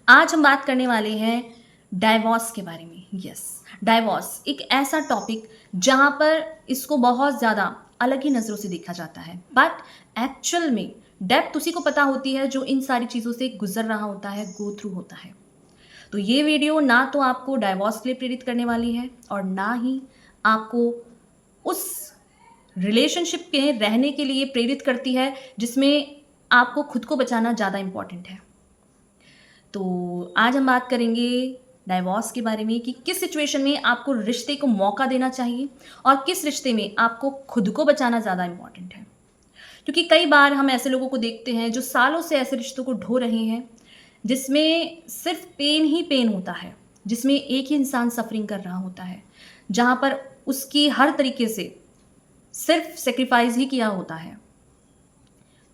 आज हम बात करने वाले हैं डाइवोर्स के बारे में। यस, डाइवोर्स एक ऐसा टॉपिक जहाँ पर इसको बहुत ज़्यादा अलग ही नज़रों से देखा जाता है, बट एक्चुअल में डेप्थ उसी को पता होती है जो इन सारी चीज़ों से गुजर रहा होता है, गो थ्रू होता है। तो ये वीडियो ना तो आपको डाइवोर्स के लिए प्रेरित करने वाली है और ना ही आपको उस रिलेशनशिप के रहने के लिए प्रेरित करती है जिसमें आपको खुद को बचाना ज़्यादा इम्पॉर्टेंट है। तो आज हम बात करेंगे डाइवोर्स के बारे में कि किस सिचुएशन में आपको रिश्ते को मौका देना चाहिए और किस रिश्ते में आपको खुद को बचाना ज़्यादा इम्पॉर्टेंट है। क्योंकि कई बार हम ऐसे लोगों को देखते हैं जो सालों से ऐसे रिश्तों को ढो रहे हैं जिसमें सिर्फ पेन ही पेन होता है, जिसमें एक ही इंसान सफरिंग कर रहा होता है, जहाँ पर उसकी हर तरीके से सिर्फ सेक्रीफाइस ही किया होता है।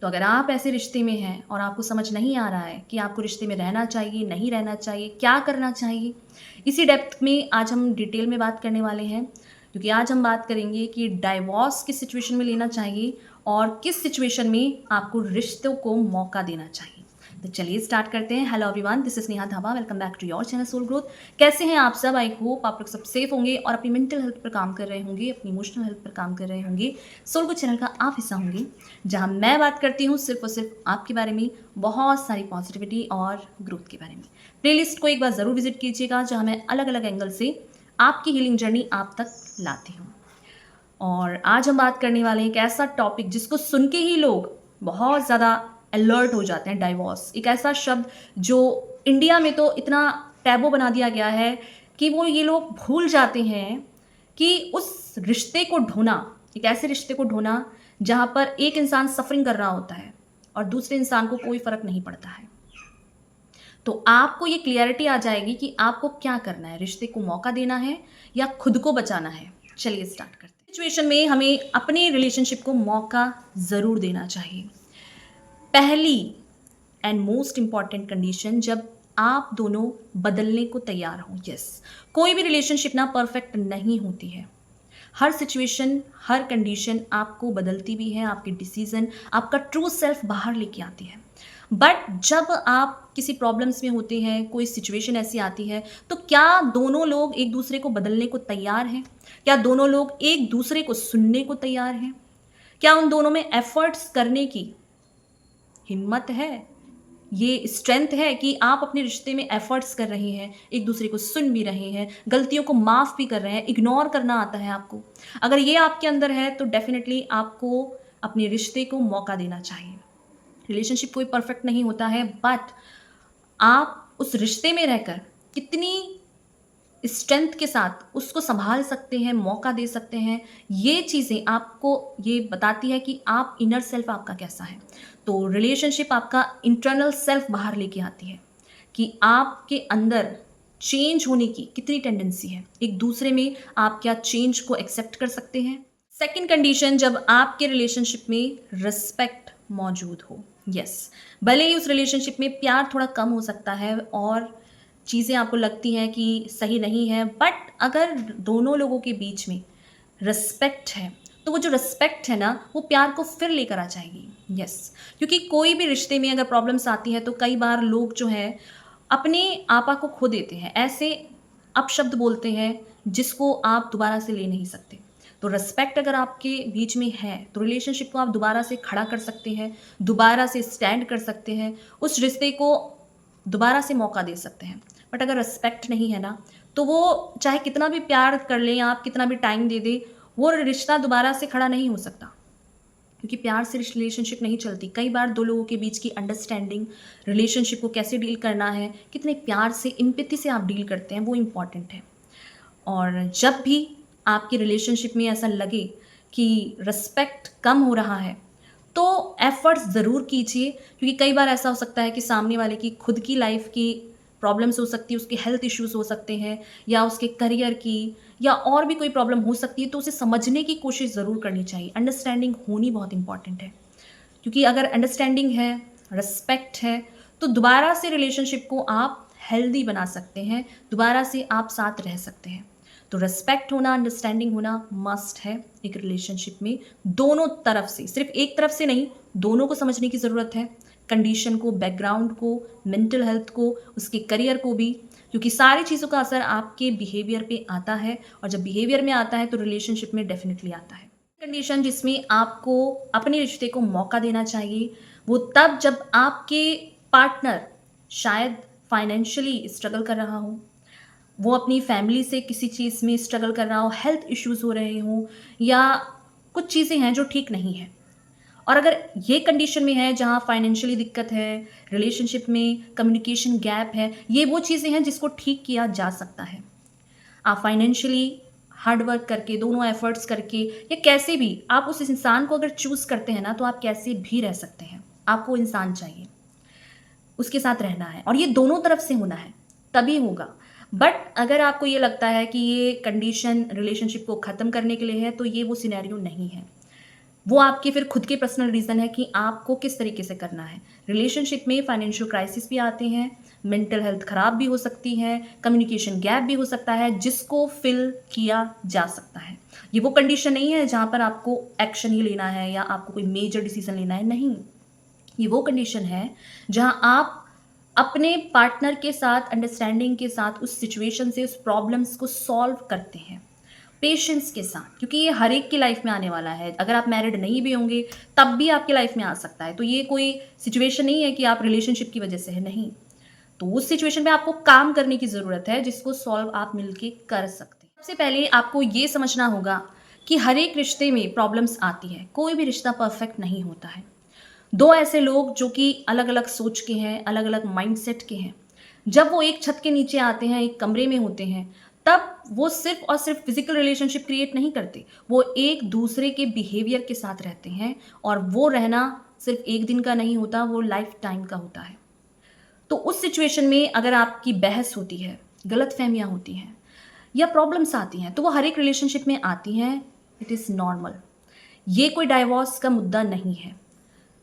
तो अगर आप ऐसे रिश्ते में हैं और आपको समझ नहीं आ रहा है कि आपको रिश्ते में रहना चाहिए, नहीं रहना चाहिए, क्या करना चाहिए, इसी डेप्थ में आज हम डिटेल में बात करने वाले हैं। क्योंकि आज हम बात करेंगे कि डाइवोर्स किस सिचुएशन में लेना चाहिए और किस सिचुएशन में आपको रिश्तों को मौका देना चाहिए। तो चलिए स्टार्ट करते हैं। Hello everyone, this is Neha Dhaba. Welcome back to your channel soul growth. कैसे हैं आप सब? आई होप आप लोग सब सेफ होंगे और अपनी मेंटल हेल्थ पर काम कर रहे होंगे, अपनी इमोशनल हेल्थ पर काम कर रहे होंगे। सोल ग्रोथ चैनल का आप हिस्सा होंगे जहां मैं बात करती हूँ सिर्फ और सिर्फ आपके बारे में, बहुत सारी पॉजिटिविटी और ग्रोथ के बारे में। प्लेलिस्ट को एक बार ज़रूर विजिट कीजिएगा जहाँ मैं अलग अलग एंगल से आपकी हीलिंग जर्नी आप तक लाती हूँ। और आज हम बात करने वाले हैं एक ऐसा टॉपिक जिसको सुन के ही लोग बहुत ज़्यादा अलर्ट हो जाते हैं। डाइवोर्स एक ऐसा शब्द जो इंडिया में तो इतना टैबू बना दिया गया है कि वो ये लोग भूल जाते हैं कि उस रिश्ते को ढोना, एक ऐसे रिश्ते को ढोना जहाँ पर एक इंसान सफरिंग कर रहा होता है और दूसरे इंसान को कोई फ़र्क नहीं पड़ता है। तो आपको ये क्लियरिटी आ जाएगी कि आपको क्या करना है, रिश्ते को मौका देना है या खुद को बचाना है। चलिए स्टार्ट करते हैं। सिचुएशन में हमें अपने रिलेशनशिप को मौका ज़रूर देना चाहिए। पहली एंड मोस्ट इम्पॉर्टेंट कंडीशन, जब आप दोनों बदलने को तैयार हो। यस, कोई भी रिलेशनशिप ना परफेक्ट नहीं होती है। हर सिचुएशन, हर कंडीशन आपको बदलती भी है, आपके डिसीजन, आपका ट्रू सेल्फ बाहर लेके आती है। बट जब आप किसी प्रॉब्लम्स में होते हैं, कोई सिचुएशन ऐसी आती है, तो क्या दोनों लोग एक दूसरे को बदलने को तैयार हैं? क्या दोनों लोग एक दूसरे को सुनने को तैयार हैं? क्या उन दोनों में एफर्ट्स करने की हिम्मत है, ये स्ट्रेंथ है कि आप अपने रिश्ते में एफर्ट्स कर रहे हैं, एक दूसरे को सुन भी रहे हैं, गलतियों को माफ़ भी कर रहे हैं, इग्नोर करना आता है आपको? अगर ये आपके अंदर है तो डेफिनेटली आपको अपने रिश्ते को मौका देना चाहिए। रिलेशनशिप कोई परफेक्ट नहीं होता है, बट आप उस रिश्ते में रहकर कितनी स्ट्रेंथ के साथ उसको संभाल सकते हैं, मौका दे सकते हैं, ये चीज़ें आपको ये बताती है कि आप इनर सेल्फ आपका कैसा है। तो रिलेशनशिप आपका इंटरनल सेल्फ बाहर लेके आती है कि आपके अंदर चेंज होने की कितनी टेंडेंसी है, एक दूसरे में आप क्या चेंज को एक्सेप्ट कर सकते हैं। सेकंड कंडीशन, जब आपके रिलेशनशिप में रिस्पेक्ट मौजूद हो। यस, भले ही उस रिलेशनशिप में प्यार थोड़ा कम हो सकता है और चीज़ें आपको लगती हैं कि सही नहीं है, बट अगर दोनों लोगों के बीच में रिस्पेक्ट है तो वो जो रिस्पेक्ट है ना, वो प्यार को फिर लेकर आ जाएगी। यस, क्योंकि कोई भी रिश्ते में अगर प्रॉब्लम्स आती हैं तो कई बार लोग जो है अपने आपा को खो देते हैं, ऐसे अपशब्द बोलते हैं जिसको आप दोबारा से ले नहीं सकते। तो रिस्पेक्ट अगर आपके बीच में है तो रिलेशनशिप को आप दोबारा से खड़ा कर सकते हैं, दोबारा से स्टैंड कर सकते हैं, उस रिश्ते को दोबारा से मौका दे सकते हैं। बट अगर रिस्पेक्ट नहीं है ना, तो वो चाहे कितना भी प्यार कर लें आप, कितना भी टाइम दे दें, वो रिश्ता दोबारा से खड़ा नहीं हो सकता। क्योंकि प्यार से रिलेशनशिप नहीं चलती। कई बार दो लोगों के बीच की अंडरस्टैंडिंग, रिलेशनशिप को कैसे डील करना है, कितने प्यार से, एम्पैथी से आप डील करते हैं, वो इम्पॉर्टेंट है। और जब भी आपकी रिलेशनशिप में ऐसा लगे कि रिस्पेक्ट कम हो रहा है तो एफर्ट्स ज़रूर कीजिए। क्योंकि कई बार ऐसा हो सकता है कि सामने वाले की खुद की लाइफ की प्रॉब्लम्स हो सकती है, उसके हेल्थ इश्यूज़ हो सकते हैं या उसके करियर की या और भी कोई प्रॉब्लम हो सकती है, तो उसे समझने की कोशिश ज़रूर करनी चाहिए। अंडरस्टैंडिंग होनी बहुत इंपॉर्टेंट है। क्योंकि अगर अंडरस्टैंडिंग है, रिस्पेक्ट है, तो दोबारा से रिलेशनशिप को आप हेल्दी बना सकते हैं, दोबारा से आप साथ रह सकते हैं। तो रिस्पेक्ट होना, अंडरस्टैंडिंग होना मस्ट है एक रिलेशनशिप में, दोनों तरफ से, सिर्फ एक तरफ से नहीं, दोनों को समझने की ज़रूरत है। कंडीशन को, बैकग्राउंड को, मेंटल हेल्थ को, उसके करियर को भी, क्योंकि सारी चीज़ों का असर आपके बिहेवियर पे आता है और जब बिहेवियर में आता है तो रिलेशनशिप में डेफिनेटली आता है। कंडीशन जिसमें आपको अपने रिश्ते को मौका देना चाहिए वो तब जब आपके पार्टनर शायद फाइनेंशियली स्ट्रगल कर रहा हो, वो अपनी फैमिली से किसी चीज़ में स्ट्रगल कर रहा हो, हेल्थ इश्यूज़ हो रहे हों या कुछ चीज़ें हैं जो ठीक नहीं हैं। और अगर ये कंडीशन में है जहाँ फाइनेंशियली दिक्कत है, रिलेशनशिप में कम्युनिकेशन गैप है, ये वो चीज़ें हैं जिसको ठीक किया जा सकता है। आप फाइनेंशियली हार्ड वर्क करके, दोनों एफर्ट्स करके या कैसे भी आप उस इंसान को अगर चूज़ करते हैं ना, तो आप कैसे भी रह सकते हैं। आपको इंसान चाहिए, उसके साथ रहना है और ये दोनों तरफ से होना है, तभी होगा। बट अगर आपको ये लगता है कि ये कंडीशन रिलेशनशिप को ख़त्म करने के लिए है, तो ये वो सिनेरियो नहीं है। वो आपके फिर खुद के पर्सनल रीज़न है कि आपको किस तरीके से करना है। रिलेशनशिप में फाइनेंशियल क्राइसिस भी आते हैं, मेंटल हेल्थ ख़राब भी हो सकती है, कम्युनिकेशन गैप भी हो सकता है, जिसको फिल किया जा सकता है। ये वो कंडीशन नहीं है जहाँ पर आपको एक्शन ही लेना है या आपको कोई मेजर डिसीजन लेना है, नहीं। ये वो कंडीशन है जहाँ आप अपने पार्टनर के साथ अंडरस्टैंडिंग के साथ उस सिचुएशन से, उस प्रॉब्लम्स को सॉल्व करते हैं पेशेंस के साथ, क्योंकि ये हर एक की लाइफ में आने वाला है। अगर आप मैरिड नहीं भी होंगे तब भी आपकी लाइफ में आ सकता है। तो ये कोई सिचुएशन नहीं है कि आप रिलेशनशिप की वजह से है, नहीं। तो उस सिचुएशन में आपको काम करने की ज़रूरत है जिसको सॉल्व आप मिलके कर सकते हैं। सबसे पहले आपको ये समझना होगा कि हर एक रिश्ते में प्रॉब्लम्स आती है, कोई भी रिश्ता परफेक्ट नहीं होता है। दो ऐसे लोग जो कि अलग अलग सोच के हैं, अलग अलग माइंडसेट के हैं, जब वो एक छत के नीचे आते हैं, एक कमरे में होते हैं, तब वो सिर्फ और सिर्फ फिजिकल रिलेशनशिप क्रिएट नहीं करते, वो एक दूसरे के बिहेवियर के साथ रहते हैं और वो रहना सिर्फ एक दिन का नहीं होता, वो लाइफ टाइम का होता है। तो उस सिचुएशन में अगर आपकी बहस होती है, गलतफहमियां होती हैं या प्रॉब्लम्स आती हैं, तो वो हर एक रिलेशनशिप में आती हैं। It is normal. ये कोई डाइवोर्स का मुद्दा नहीं है।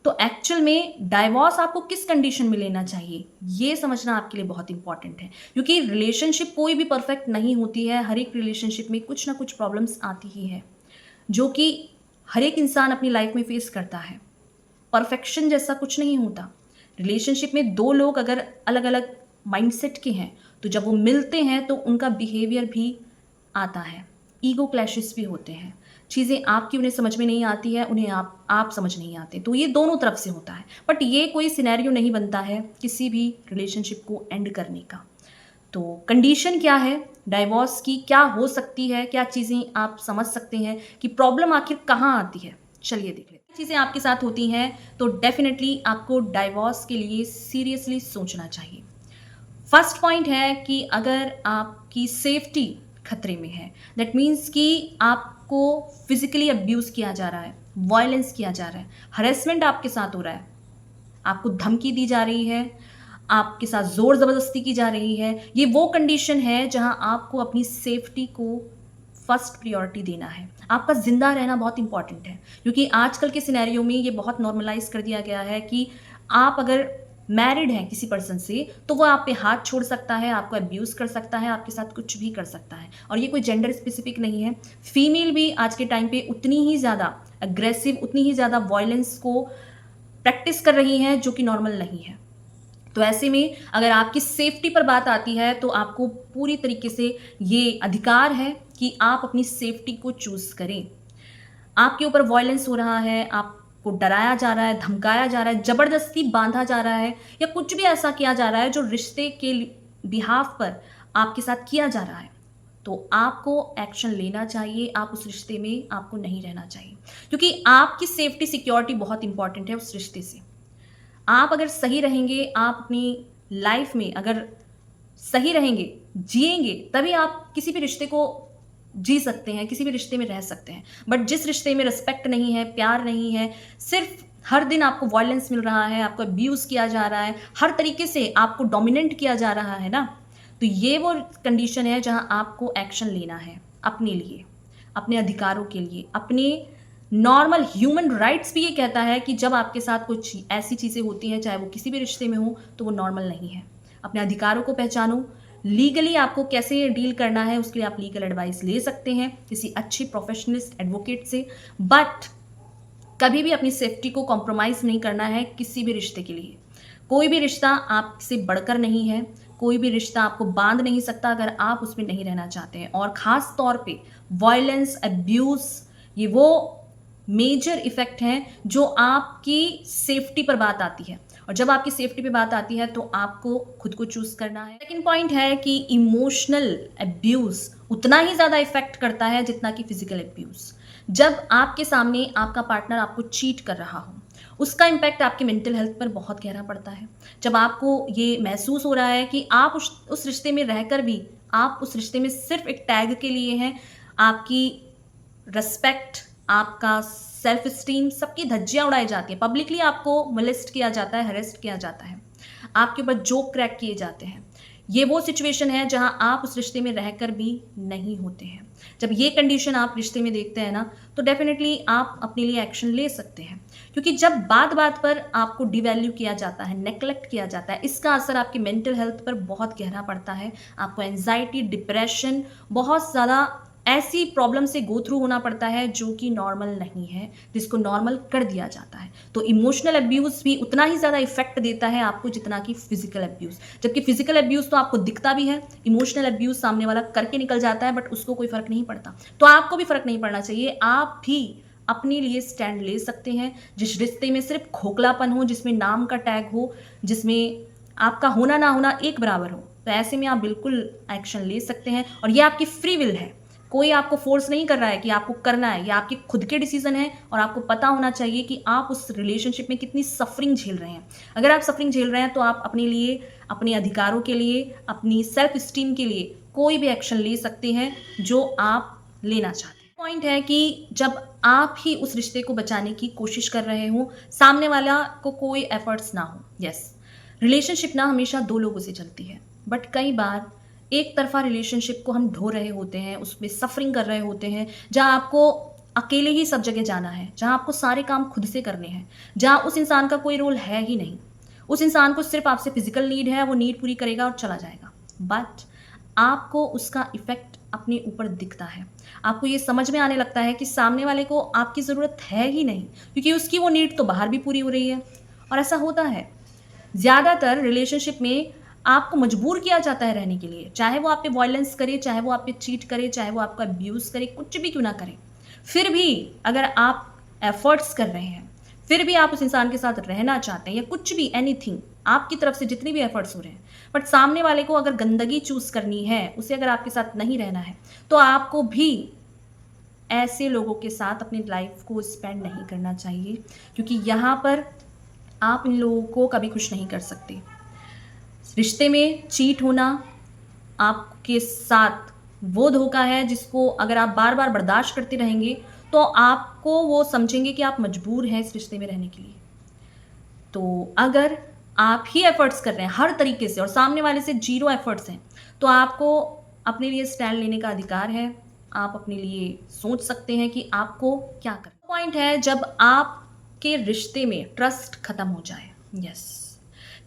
तो एक्चुअल में डाइवोर्स आपको किस कंडीशन में लेना चाहिए, ये समझना आपके लिए बहुत इंपॉर्टेंट है, क्योंकि रिलेशनशिप कोई भी परफेक्ट नहीं होती है। हर एक रिलेशनशिप में कुछ ना कुछ प्रॉब्लम्स आती ही है, जो कि हर एक इंसान अपनी लाइफ में फेस करता है। परफेक्शन जैसा कुछ नहीं होता। रिलेशनशिप में दो लोग अगर अलग अलग माइंडसेट के हैं, तो जब वो मिलते हैं तो उनका बिहेवियर भी आता है, ईगो क्लैशेस भी होते हैं, चीज़ें आपकी उन्हें समझ में नहीं आती है, उन्हें आप समझ नहीं आते। तो ये दोनों तरफ से होता है, बट ये कोई सिनेरियो नहीं बनता है किसी भी रिलेशनशिप को एंड करने का। तो कंडीशन क्या है डाइवोर्स की, क्या हो सकती है, क्या चीज़ें आप समझ सकते हैं कि प्रॉब्लम आखिर कहाँ आती है, चलिए देख लेते हैं। चीज़ें आपके साथ होती हैं तो डेफिनेटली आपको डाइवोर्स के लिए सीरियसली सोचना चाहिए। फर्स्ट पॉइंट है कि अगर आपकी सेफ्टी खतरे में है, दैट मीन्स कि आपको फिजिकली अब्यूज़ किया जा रहा है, वायलेंस किया जा रहा है, हरेसमेंट आपके साथ हो रहा है, आपको धमकी दी जा रही है, आपके साथ ज़ोर ज़बरदस्ती की जा रही है, ये वो कंडीशन है जहां आपको अपनी सेफ्टी को फर्स्ट प्रायोरिटी देना है। आपका ज़िंदा रहना बहुत इंपॉर्टेंट है, क्योंकि आजकल के सिनेरियो में ये बहुत नॉर्मलाइज कर दिया गया है कि आप अगर मैरिड हैं किसी पर्सन से तो वो आप पे हाथ छोड़ सकता है, आपको अब्यूज़ कर सकता है, आपके साथ कुछ भी कर सकता है। और ये कोई जेंडर स्पेसिफिक नहीं है। फीमेल भी आज के टाइम पे उतनी ही ज़्यादा अग्रेसिव, उतनी ही ज़्यादा वायलेंस को प्रैक्टिस कर रही हैं, जो कि नॉर्मल नहीं है। तो ऐसे में अगर आपकी सेफ्टी पर बात आती है तो आपको पूरी तरीके से ये अधिकार है कि आप अपनी सेफ्टी को चूज़ करें। आपके ऊपर वायलेंस हो रहा है, आपको डराया जा रहा है, धमकाया जा रहा है, ज़बरदस्ती बांधा जा रहा है या कुछ भी ऐसा किया जा रहा है जो रिश्ते के बिहाफ पर आपके साथ किया जा रहा है, तो आपको एक्शन लेना चाहिए। आप उस रिश्ते में आपको नहीं रहना चाहिए, क्योंकि आपकी सेफ्टी सिक्योरिटी बहुत इंपॉर्टेंट है उस रिश्ते से। आप अगर सही रहेंगे, आप अपनी लाइफ में अगर सही रहेंगे, जिएंगे, तभी आप किसी भी रिश्ते को जी सकते हैं, किसी भी रिश्ते में रह सकते हैं। बट जिस रिश्ते में रिस्पेक्ट नहीं है, प्यार नहीं है, सिर्फ हर दिन आपको वायलेंस मिल रहा है, आपको अब्यूज़ किया जा रहा है, हर तरीके से आपको डोमिनेंट किया जा रहा है ना, तो ये वो कंडीशन है जहां आपको एक्शन लेना है अपने लिए, अपने अधिकारों के लिए, अपने नॉर्मल ह्यूमन राइट्स भी ये कहता है कि जब आपके साथ कुछ ऐसी चीज़ें होती हैं, चाहे वो किसी भी रिश्ते में हो, तो वो नॉर्मल नहीं है। अपने अधिकारों को पहचानो। लीगली आपको कैसे डील करना है उसके लिए आप लीगल एडवाइस ले सकते हैं किसी अच्छे प्रोफेशनलिस्ट एडवोकेट से। बट कभी भी अपनी सेफ्टी को कॉम्प्रोमाइज़ नहीं करना है किसी भी रिश्ते के लिए। कोई भी रिश्ता आपसे बढ़कर नहीं है, कोई भी रिश्ता आपको बाँध नहीं सकता अगर आप उसमें नहीं रहना चाहते हैं। और ख़ास तौर पे वॉयलेंस, अब्यूज़, ये वो मेजर इफ़ेक्ट हैं जो आपकी सेफ्टी पर बात आती है। और जब आपकी सेफ्टी पे बात आती है तो आपको खुद को चूज़ करना है। सेकंड पॉइंट है कि इमोशनल अब्यूज़ उतना ही ज़्यादा इफ़ेक्ट करता है जितना कि फिज़िकल अब्यूज़। जब आपके सामने आपका पार्टनर आपको चीट कर रहा हो, उसका इम्पैक्ट आपकी मेंटल हेल्थ पर बहुत गहरा पड़ता है। जब आपको ये महसूस हो रहा है कि आप उस रिश्ते में रहकर भी आप उस रिश्ते में सिर्फ़ एक टैग के लिए हैं, आपकी रिस्पेक्ट, आपका सेल्फ एस्टीम सबकी धज्जियाँ उड़ाई जाती हैं। पब्लिकली आपको मोलेस्ट किया जाता है, हैरेस्ट किया जाता है। आपके ऊपर जोक क्रैक किए जाते हैं। ये वो सिचुएशन है जहाँ आप उस रिश्ते में रहकर भी नहीं होते हैं। जब ये कंडीशन आप रिश्ते में देखते हैं ना, तो डेफ़िनेटली आप अपने लिए एक्शन ले सकते हैं। क्योंकि जब बात-बात पर आपको डिवैल्यू किया जाता है, नेग्लेक्ट किया जाता है, इसका असर आपकी मेंटल हेल्थ पर बहुत गहरा पड़ता है। आपको एंग्ज़ायटी, डिप्रेशन, बहुत ज़्यादा ऐसी प्रॉब्लम से गो थ्रू होना पड़ता है जो कि नॉर्मल नहीं है, जिसको नॉर्मल कर दिया जाता है। तो इमोशनल अब्यूज़ भी उतना ही ज़्यादा इफ़ेक्ट देता है आपको जितना कि फिज़िकल अब्यूज़। जबकि फिज़िकल अब्यूज़ तो आपको दिखता भी है, इमोशनल अब्यूज़ सामने वाला करके निकल जाता है बट उसको कोई फ़र्क नहीं पड़ता। तो आपको भी फ़र्क नहीं पड़ना चाहिए, आप भी अपने लिए स्टैंड ले सकते हैं। जिस रिश्ते में सिर्फ़ खोखलापन हो, जिसमें नाम का टैग हो, जिसमें आपका होना ना होना एक बराबर हो, तो ऐसे में आप बिल्कुल एक्शन ले सकते हैं और ये आपकी फ्री विल है। कोई आपको फ़ोर्स नहीं कर रहा है कि आपको करना है, ये आपके खुद के डिसीज़न है और आपको पता होना चाहिए कि आप उस रिलेशनशिप में कितनी सफ़रिंग झेल रहे हैं। अगर आप सफ़रिंग झेल रहे हैं तो आप अपने लिए, अपने अधिकारों के लिए, अपनी सेल्फ एस्टीम के लिए कोई भी एक्शन ले सकते हैं जो आप लेना चाहते हैं। पॉइंट है कि जब आप ही उस रिश्ते को बचाने की कोशिश कर रहे हो, सामने वाला को कोई एफ़र्ट्स ना हो। येस, रिलेशनशिप ना हमेशा 2 लोगों से चलती है, बट कई बार एक तरफ़ा रिलेशनशिप को हम ढो रहे होते हैं, उसमें सफ़रिंग कर रहे होते हैं, जहाँ आपको अकेले ही सब जगह जाना है, जहाँ आपको सारे काम खुद से करने हैं, जहाँ उस इंसान का कोई रोल है ही नहीं। उस इंसान को सिर्फ़ आपसे फ़िज़िकल नीड है, वो नीड पूरी करेगा और चला जाएगा। बट आपको उसका इफ़ेक्ट अपने ऊपर दिखता है। आपको ये समझ में आने लगता है कि सामने वाले को आपकी ज़रूरत है ही नहीं, क्योंकि उसकी वो नीड तो बाहर भी पूरी हो रही है। और ऐसा होता है। ज़्यादातर रिलेशनशिप में आपको मजबूर किया जाता है रहने के लिए, चाहे वो आप पे वॉयलेंस करे, चाहे वो आप पे चीट करे, चाहे वो आपका अब्यूज़ करे, कुछ भी क्यों ना करे। फिर भी अगर आप एफ़र्ट्स कर रहे हैं, फिर भी आप उस इंसान के साथ रहना चाहते हैं या कुछ भी एनीथिंग आपकी तरफ से जितने भी एफ़र्ट्स हो रहे हैं, बट सामने वाले को अगर गंदगी चूज़ करनी है, उसे अगर आपके साथ नहीं रहना है, तो आपको भी ऐसे लोगों के साथ अपनी लाइफ़ को स्पेंड नहीं करना चाहिए, क्योंकि यहाँ पर आप इन लोगों को कभी खुश नहीं कर सकते। रिश्ते में चीट होना आपके साथ वो धोखा है जिसको अगर आप बार-बार बर्दाश्त करते रहेंगे, तो आपको वो समझेंगे कि आप मजबूर हैं इस रिश्ते में रहने के लिए। तो अगर आप ही एफ़र्ट्स कर रहे हैं हर तरीके से और सामने वाले से ज़ीरो एफ़र्ट्स हैं, तो आपको अपने लिए स्टैंड लेने का अधिकार है। आप अपने लिए सोच सकते हैं कि आपको क्या करना है। पॉइंट है जब आपके रिश्ते में ट्रस्ट ख़त्म हो जाए। यस,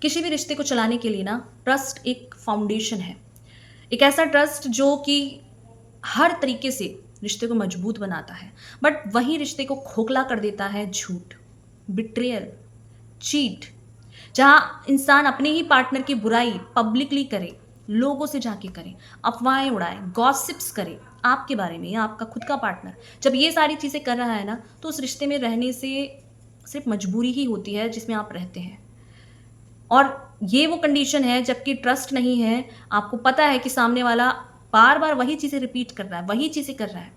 किसी भी रिश्ते को चलाने के लिए ना ट्रस्ट एक फाउंडेशन है। एक ऐसा ट्रस्ट जो कि हर तरीके से रिश्ते को मजबूत बनाता है, बट वही रिश्ते को खोखला कर देता है झूठ, बिट्रेयल, चीट। जहाँ इंसान अपने ही पार्टनर की बुराई पब्लिकली करे, लोगों से जाके करे, अफवाहें उड़ाए, गॉसिप्स करे आपके बारे में या आपका खुद का पार्टनर। जब ये सारी चीज़ें कर रहा है ना, तो उस रिश्ते में रहने से सिर्फ मजबूरी ही होती है जिसमें आप रहते हैं। और ये वो कंडीशन है जबकि ट्रस्ट नहीं है, आपको पता है कि सामने वाला बार-बार वही चीज़ें रिपीट कर रहा है, वही चीज़ें कर रहा है,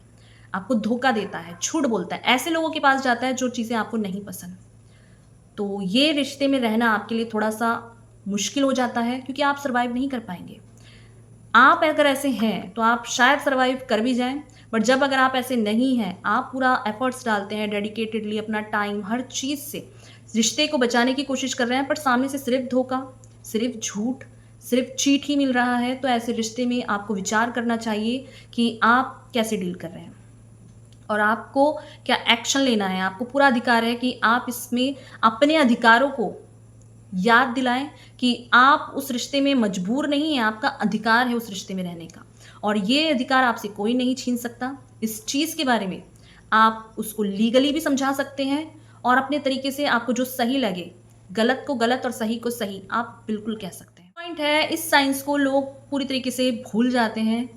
आपको धोखा देता है, झूठ बोलता है, ऐसे लोगों के पास जाता है जो चीज़ें आपको नहीं पसंद। तो ये रिश्ते में रहना आपके लिए थोड़ा-सा मुश्किल हो जाता है क्योंकि आप सर्वाइव नहीं कर पाएँगे। आप अगर ऐसे हैं तो आप शायद सर्वाइव कर भी जाएँ, बट जब अगर आप ऐसे नहीं हैं, आप पूरा एफर्ट्स डालते हैं डेडिकेटेडली अपना टाइम हर चीज़ से रिश्ते को बचाने की कोशिश कर रहे हैं, बट सामने से सिर्फ़ धोखा, सिर्फ़ झूठ, सिर्फ़ चीट ही मिल रहा है, तो ऐसे रिश्ते में आपको विचार करना चाहिए कि आप कैसे डील कर रहे हैं और आपको क्या एक्शन लेना है। आपको पूरा अधिकार है कि आप इसमें अपने अधिकारों को याद दिलाएँ कि आप उस रिश्ते में मजबूर नहीं हैं, आपका अधिकार है उस रिश्ते में रहने का और ये अधिकार आपसे कोई नहीं छीन सकता। इस चीज़ के बारे में आप उसको लीगली भी समझा सकते हैं और अपने तरीके से आपको जो सही लगे, गलत को गलत और सही को सही, आप बिल्कुल कह सकते हैं। पॉइंट है, इस साइंस को लोग पूरी तरीके से भूल जाते हैं,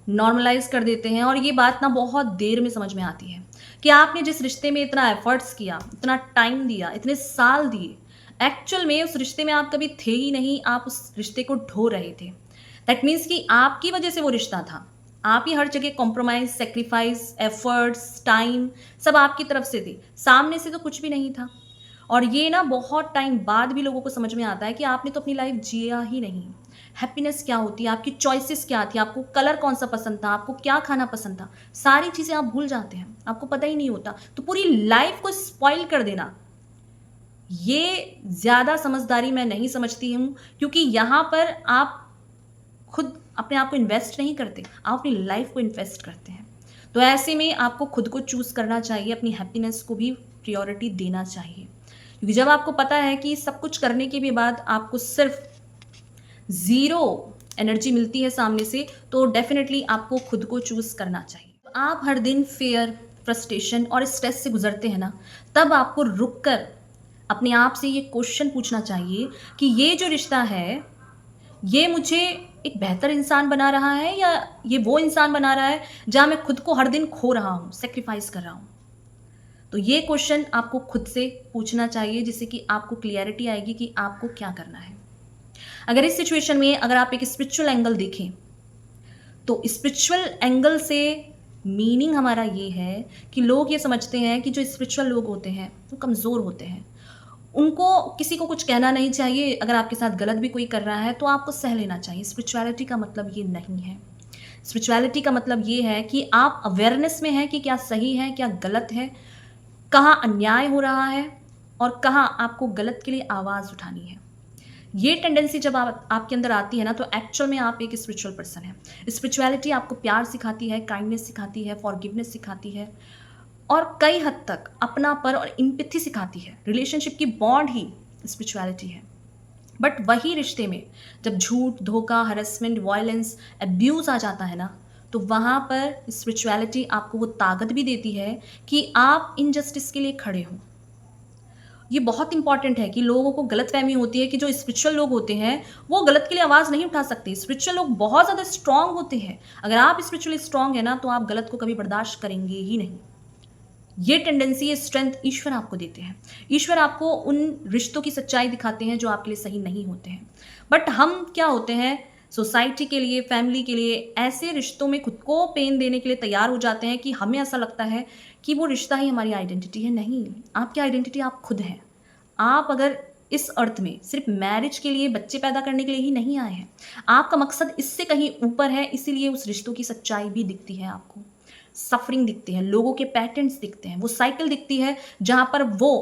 नॉर्मलाइज़ कर देते हैं और ये बात ना बहुत देर में समझ में आती है कि आपने जिस रिश्ते में इतना एफर्ट्स किया, इतना टाइम दिया, इतने साल दिए, एक्चुअल में उस रिश्ते में आप कभी थे ही नहीं, आप उस रिश्ते को ढो रहे थे। दैट मीन्स कि आपकी वजह से वो रिश्ता था। आप ही हर जगह कॉम्प्रोमाइज़, सैक्रिफाइस, एफर्ट्स, टाइम सब आपकी तरफ से थे। सामने से तो कुछ भी नहीं था। और ये ना बहुत टाइम बाद भी लोगों को समझ में आता है कि आपने तो अपनी लाइफ जिया ही नहीं। हैप्पीनेस क्या होती है, आपकी चॉइसेस क्या थी, आपको कलर कौन सा पसंद था, आपको क्या खाना पसंद था, सारी चीज़ें आप भूल जाते हैं, आपको पता ही नहीं होता। तो पूरी लाइफ को स्पॉइल कर देना, ये ज़्यादा समझदारी मैं नहीं समझती हूँ, क्योंकि यहाँ पर आप खुद अपने आप को इन्वेस्ट नहीं करते, आप अपनी लाइफ को इन्वेस्ट करते हैं। तो ऐसे में आपको खुद को चूज़ करना चाहिए, अपनी हैप्पीनेस को भी प्रायोरिटी देना चाहिए, क्योंकि जब आपको पता है कि सब कुछ करने के भी बाद आपको सिर्फ ज़ीरो एनर्जी मिलती है सामने से, तो डेफिनेटली आपको खुद को चूज़ करना चाहिए। आप हर दिन फेयर, फ्रस्ट्रेशन और स्ट्रेस से गुजरते हैं ना, तब आपको रुक कर अपने आप से ये क्वेश्चन पूछना चाहिए कि ये जो रिश्ता है, ये मुझे एक बेहतर इंसान बना रहा है या ये वो इंसान बना रहा है जहाँ मैं खुद को हर दिन खो रहा हूँ, सैक्रिफाइस कर रहा हूँ। तो ये क्वेश्चन आपको खुद से पूछना चाहिए, जिससे कि आपको क्लियरिटी आएगी कि आपको क्या करना है। अगर इस सिचुएशन में अगर आप एक स्पिरिचुअल एंगल देखें, तो स्पिरिचुअल एंगल से मीनिंग हमारा ये है कि लोग ये समझते हैं कि जो स्पिरिचुअल लोग होते हैं वो कमज़ोर होते हैं, उनको किसी को कुछ कहना नहीं चाहिए। अगर आपके साथ गलत भी कोई कर रहा है तो आपको सह लेना चाहिए। स्पिरिचुअलिटी का मतलब ये नहीं है। स्पिरिचुअलिटी का मतलब ये है कि आप अवेयरनेस में हैं कि क्या सही है, क्या गलत है, कहाँ अन्याय हो रहा है और कहाँ आपको गलत के लिए आवाज़ उठानी है। ये टेंडेंसी जब आपके अंदर आती है ना, तो एक्चुअल में आप एक स्पिरिचुअल पर्सन है। स्पिरिचुअलिटी आपको प्यार सिखाती है, काइंडनेस सिखाती है, फॉरगिवनेस सिखाती है और कई हद तक अपनापन और एम्पैथी सिखाती है। रिलेशनशिप की बॉन्ड ही स्पिरिचुअलिटी है। बट वही रिश्ते में जब झूठ, धोखा, हरेसमेंट, वायलेंस, अब्यूज़ आ जाता है ना, तो वहाँ पर स्पिरिचुअलिटी आपको वो ताकत भी देती है कि आप इनजस्टिस के लिए खड़े हों। ये बहुत इंपॉर्टेंट है कि लोगों को गलतफ़हमी होती है कि जो स्पिरिचुअल लोग होते हैं, वो गलत के लिए आवाज़ नहीं उठा सकते। स्पिरिचुअल लोग बहुत ज़्यादा स्ट्रॉन्ग होते हैं। अगर आप स्पिरिचुअली स्ट्रॉन्ग हैं ना, तो आप गलत को कभी बर्दाश्त करेंगे ही नहीं। ये टेंडेंसी, ये स्ट्रेंथ ईश्वर आपको देते हैं। ईश्वर आपको उन रिश्तों की सच्चाई दिखाते हैं जो आपके लिए सही नहीं होते हैं। बट हम क्या होते हैं, सोसाइटी के लिए, फैमिली के लिए ऐसे रिश्तों में खुद को पेन देने के लिए तैयार हो जाते हैं कि हमें ऐसा लगता है कि वो रिश्ता ही हमारी आइडेंटिटी है। नहीं, आपकी आइडेंटिटी आप खुद हैं। आप अगर इस अर्थ में सिर्फ मैरिज के लिए, बच्चे पैदा करने के लिए ही नहीं आए हैं, आपका मकसद इससे कहीं ऊपर है। इसीलिए उस रिश्तों की सच्चाई भी दिखती है आपको, सफरिंग दिखती है, लोगों के पैटर्न्स दिखते हैं, वो साइकिल दिखती है जहाँ पर वो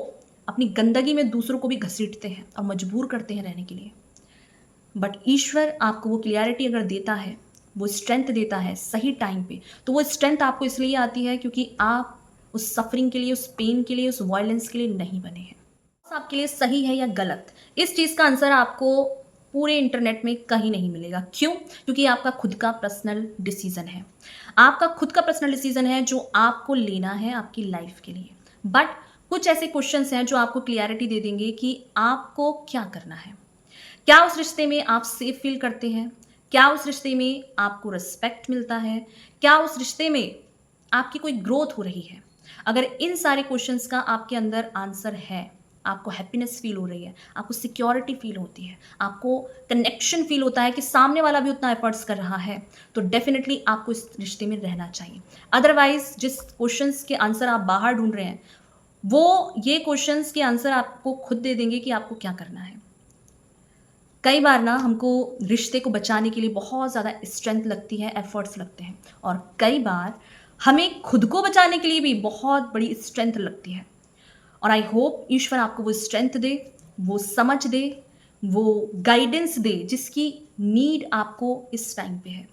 अपनी गंदगी में दूसरों को भी घसीटते हैं और मजबूर करते हैं रहने के लिए। बट ईश्वर आपको वो क्लियरिटी अगर देता है, वो स्ट्रेंथ देता है सही टाइम पे, तो वो स्ट्रेंथ आपको इसलिए आती है क्योंकि आप उस सफरिंग के लिए, उस पेन के लिए, उस वायलेंस के लिए नहीं बने हैं। आपके लिए सही है या गलत, इस चीज़ का आंसर आपको पूरे इंटरनेट में कहीं नहीं मिलेगा। क्यों? क्योंकि आपका खुद का पर्सनल डिसीजन है। आपका खुद का पर्सनल डिसीजन है जो आपको लेना है आपकी लाइफ के लिए। बट कुछ ऐसे क्वेश्चंस हैं जो आपको क्लियरिटी दे देंगे कि आपको क्या करना है। क्या उस रिश्ते में आप सेफ फील करते हैं? क्या उस रिश्ते में आपको रिस्पेक्ट मिलता है? क्या उस रिश्ते में आपकी कोई ग्रोथ हो रही है? अगर इन सारे क्वेश्चंस का आपके अंदर आंसर है, आपको हैप्पीनेस फील हो रही है, आपको सिक्योरिटी फील होती है, आपको कनेक्शन फील होता है कि सामने वाला भी उतना एफर्ट्स कर रहा है, तो डेफिनेटली आपको इस रिश्ते में रहना चाहिए। अदरवाइज जिस क्वेश्चंस के आंसर आप बाहर ढूंढ रहे हैं, वो ये क्वेश्चंस के आंसर आपको खुद दे देंगे कि आपको क्या करना है। कई बार ना हमको रिश्ते को बचाने के लिए बहुत ज़्यादा स्ट्रेंथ लगती है, एफर्ट्स लगते हैं, और कई बार हमें खुद को बचाने के लिए भी बहुत बड़ी स्ट्रेंथ लगती है। और आई होप ईश्वर आपको वो स्ट्रेंथ दे, वो समझ दे, वो गाइडेंस दे जिसकी नीड आपको इस टाइम पे है।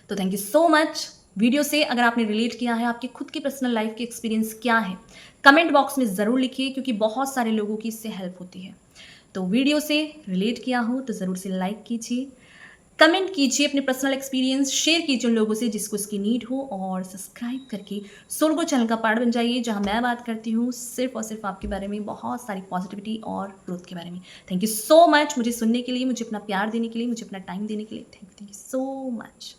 तो thank you so much. Video से अगर आपने रिलेट किया है, आपकी खुद की पर्सनल लाइफ के एक्सपीरियंस क्या है, कमेंट बॉक्स में ज़रूर लिखिए, क्योंकि बहुत सारे लोगों की इससे हेल्प होती है। तो वीडियो से रिलेट किया हो तो ज़रूर से लाइक कीजिए, कमेंट कीजिए, अपने पर्सनल एक्सपीरियंस शेयर कीजिए उन लोगों से जिसको इसकी नीड हो, और सब्सक्राइब करके सोलगो चैनल का पार्ट बन जाइए, जहाँ मैं बात करती हूँ सिर्फ और सिर्फ आपके बारे में, बहुत सारी पॉजिटिविटी और ग्रोथ के बारे में। थैंक यू सो मच मुझे सुनने के लिए, मुझे अपना प्यार देने के लिए, मुझे अपना टाइम देने के लिए। Thank you so much.